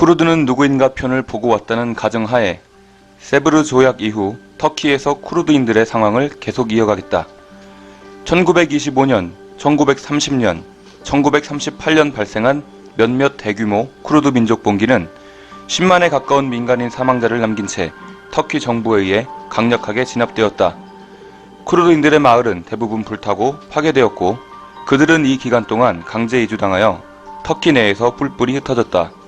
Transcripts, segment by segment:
쿠르드는 누구인가 편을 보고 왔다는 가정하에 세브르 조약 이후 터키에서 쿠르드인들의 상황을 계속 이어가겠다. 1925년, 1930년, 1938년 발생한 몇몇 대규모 쿠르드 민족 봉기는 10만에 가까운 민간인 사망자를 남긴 채 터키 정부에 의해 강력하게 진압되었다. 쿠르드인들의 마을은 대부분 불타고 파괴되었고 그들은 이 기간 동안 강제 이주당하여 터키 내에서 뿔뿔이 흩어졌다.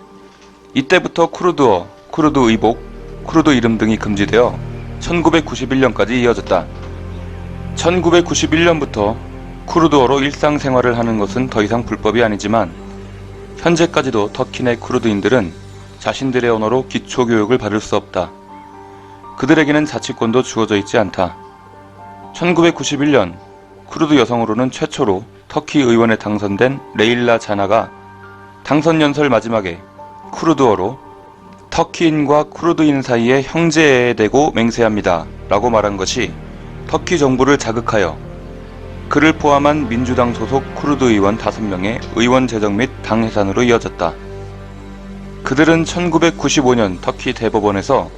이때부터 쿠르드어, 쿠르드 의복, 쿠르드 이름 등이 금지되어 1991년까지 이어졌다. 1991년부터 쿠르드어로 일상생활을 하는 것은 더 이상 불법이 아니지만 현재까지도 터키 내 쿠르드인들은 자신들의 언어로 기초교육을 받을 수 없다. 그들에게는 자치권도 주어져 있지 않다. 1991년 쿠르드 여성으로는 최초로 터키 의원에 당선된 레일라 자나가 당선 연설 마지막에 쿠르드어로 터키인과 쿠르드인 사이에 형제에 대고 맹세합니다 라고 말한 것이 터키 정부를 자극하여 그를 포함한 민주당 소속 쿠르드 의원 5명의 의원 제적 및 당 해산으로 이어졌다. 그들은 1995년 터키 대법원에서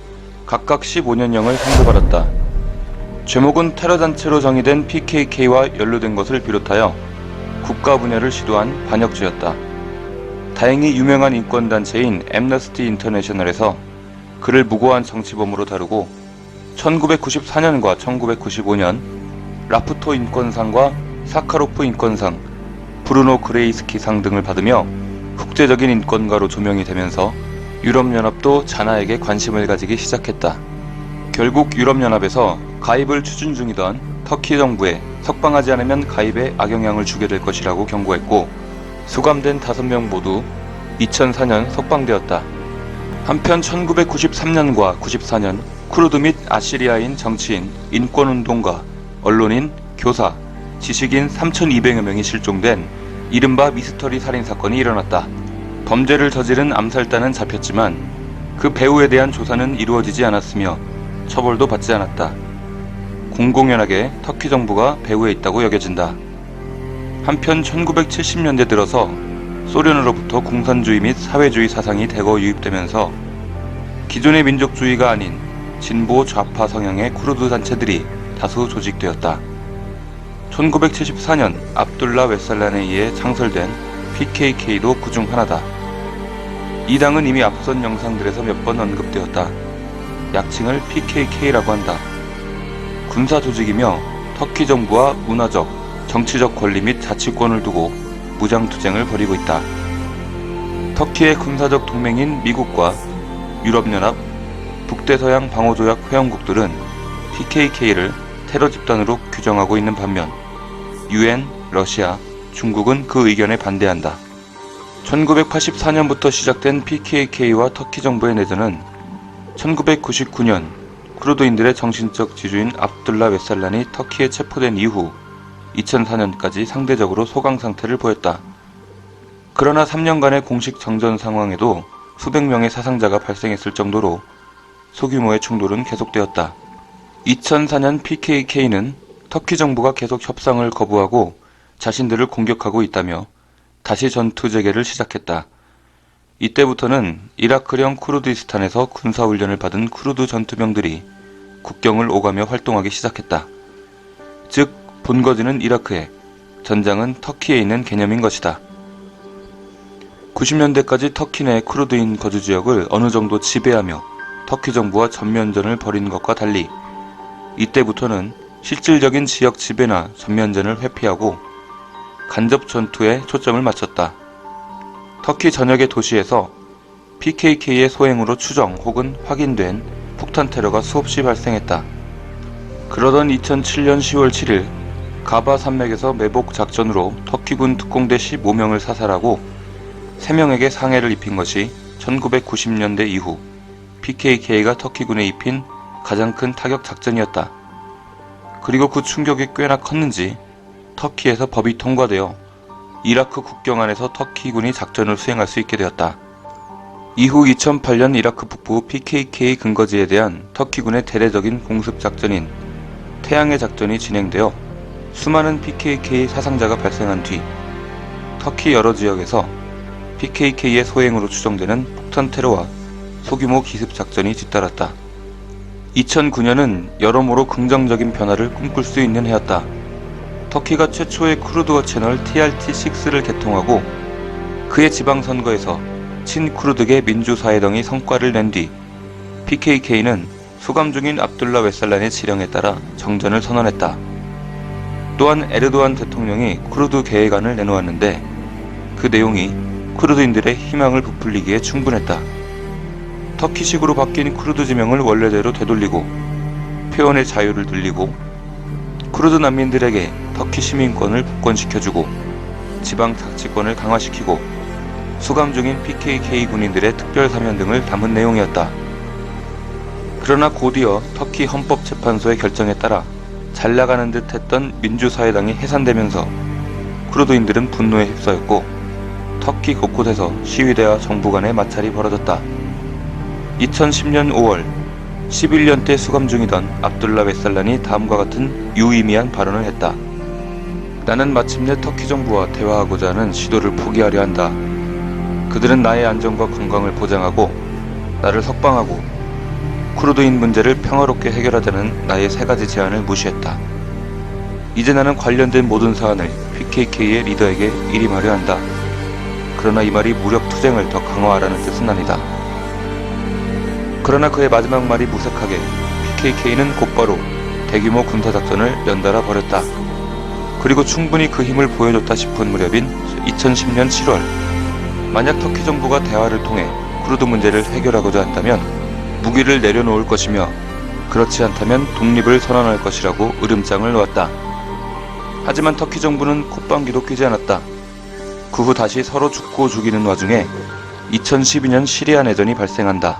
각각 15년형을 선고받았다. 죄목은 테러단체로 정의된 PKK와 연루된 것을 비롯하여 국가 분열을 시도한 반역죄였다. 다행히 유명한 인권단체인 앰너스티 인터내셔널에서 그를 무고한 정치범으로 다루고 1994년과 1995년 라프토 인권상과 사카로프 인권상, 브루노 그레이스키상 등을 받으며 국제적인 인권가로 조명이 되면서 유럽연합도 자나에게 관심을 가지기 시작했다. 결국 유럽연합에서 가입을 추진 중이던 터키 정부에 석방하지 않으면 가입에 악영향을 주게 될 것이라고 경고했고 수감된 5명 모두 2004년 석방되었다. 한편 1993년과 94년 쿠르드 및 아시리아인 정치인, 인권운동가, 언론인, 교사, 지식인 3,200여 명이 실종된 이른바 미스터리 살인사건이 일어났다. 범죄를 저지른 암살단은 잡혔지만 그 배우에 대한 조사는 이루어지지 않았으며 처벌도 받지 않았다. 공공연하게 터키 정부가 배후에 있다고 여겨진다. 한편 1970년대 들어서 소련으로부터 공산주의 및 사회주의 사상이 대거 유입되면서 기존의 민족주의가 아닌 진보 좌파 성향의 쿠르드 단체들이 다수 조직되었다. 1974년 압둘라 웨살란에 의해 창설된 PKK도 그중 하나다. 이 당은 이미 앞선 영상들에서 몇 번 언급되었다. 약칭을 PKK라고 한다. 군사 조직이며 터키 정부와 문화적, 정치적 권리 및 자치권을 두고 무장투쟁을 벌이고 있다. 터키의 군사적 동맹인 미국과 유럽연합, 북대서양 방호조약 회원국들은 PKK를 테러 집단으로 규정하고 있는 반면 UN, 러시아, 중국은 그 의견에 반대한다. 1984년부터 시작된 PKK와 터키 정부의 내전은 1999년 쿠르드인들의 정신적 지주인 압둘라 웨살란이 터키에 체포된 이후 2004년까지 상대적으로 소강 상태를 보였다. 그러나 3년간의 공식 정전 상황에도 수백 명의 사상자가 발생했을 정도로 소규모의 충돌은 계속되었다. 2004년 PKK는 터키 정부가 계속 협상을 거부하고 자신들을 공격하고 있다며 다시 전투 재개를 시작했다. 이때부터는 이라크령 쿠르디스탄에서 군사훈련을 받은 쿠르드 전투병들이 국경을 오가며 활동하기 시작했다. 즉 본거지는 이라크에, 전장은 터키에 있는 개념인 것이다. 90년대까지 터키 내 쿠르드인 거주지역을 어느 정도 지배하며 터키 정부와 전면전을 벌인 것과 달리 이때부터는 실질적인 지역 지배나 전면전을 회피하고 간접 전투에 초점을 맞췄다. 터키 전역의 도시에서 PKK의 소행으로 추정 혹은 확인된 폭탄 테러가 수없이 발생했다. 그러던 2007년 10월 7일 가바 산맥에서 매복 작전으로 터키군 특공대 15명을 사살하고 3명에게 상해를 입힌 것이 1990년대 이후 PKK가 터키군에 입힌 가장 큰 타격 작전이었다. 그리고 그 충격이 꽤나 컸는지 터키에서 법이 통과되어 이라크 국경 안에서 터키군이 작전을 수행할 수 있게 되었다. 이후 2008년 이라크 북부 PKK 근거지에 대한 터키군의 대대적인 공습 작전인 태양의 작전이 진행되어 수많은 PKK 사상자가 발생한 뒤 터키 여러 지역에서 PKK의 소행으로 추정되는 폭탄 테러와 소규모 기습 작전이 뒤따랐다. 2009년은 여러모로 긍정적인 변화를 꿈꿀 수 있는 해였다. 터키가 최초의 쿠르드어 채널 TRT6를 개통하고 그의 지방선거에서 친쿠르드계 민주사회당이 성과를 낸 뒤 PKK는 수감 중인 압둘라 웨살란의 지령에 따라 정전을 선언했다. 또한 에르도안 대통령이 쿠르드 계획안을 내놓았는데 그 내용이 쿠르드인들의 희망을 부풀리기에 충분했다. 터키식으로 바뀐 쿠르드 지명을 원래대로 되돌리고 표현의 자유를 늘리고 쿠르드 난민들에게 터키 시민권을 복권시켜주고 지방 자치권을 강화시키고 수감 중인 PKK 군인들의 특별 사면 등을 담은 내용이었다. 그러나 곧이어 터키 헌법재판소의 결정에 따라 잘나가는 듯 했던 민주사회당이 해산되면서 쿠르드인들은 분노에 휩싸였고 터키 곳곳에서 시위대와 정부 간의 마찰이 벌어졌다. 2010년 5월 11년째 수감 중이던 압둘라 웨살란이 다음과 같은 유의미한 발언을 했다. 나는 마침내 터키 정부와 대화하고자 하는 시도를 포기하려 한다. 그들은 나의 안전과 건강을 보장하고 나를 석방하고 쿠르드인 문제를 평화롭게 해결하자는 나의 3가지 제안을 무시했다. 이제 나는 관련된 모든 사안을 PKK의 리더에게 일임하려 한다. 그러나 이 말이 무력 투쟁을 더 강화하라는 뜻은 아니다. 그러나 그의 마지막 말이 무색하게 PKK는 곧바로 대규모 군사작전을 연달아 벌였다. 그리고 충분히 그 힘을 보여줬다 싶은 무렵인 2010년 7월 만약 터키 정부가 대화를 통해 쿠르드 문제를 해결하고자 한다면 무기를 내려놓을 것이며 그렇지 않다면 독립을 선언할 것이라고 으름장을 놓았다. 하지만 터키 정부는 콧방귀도 뀌지 않았다. 그 후 다시 서로 죽고 죽이는 와중에 2012년 시리아 내전이 발생한다.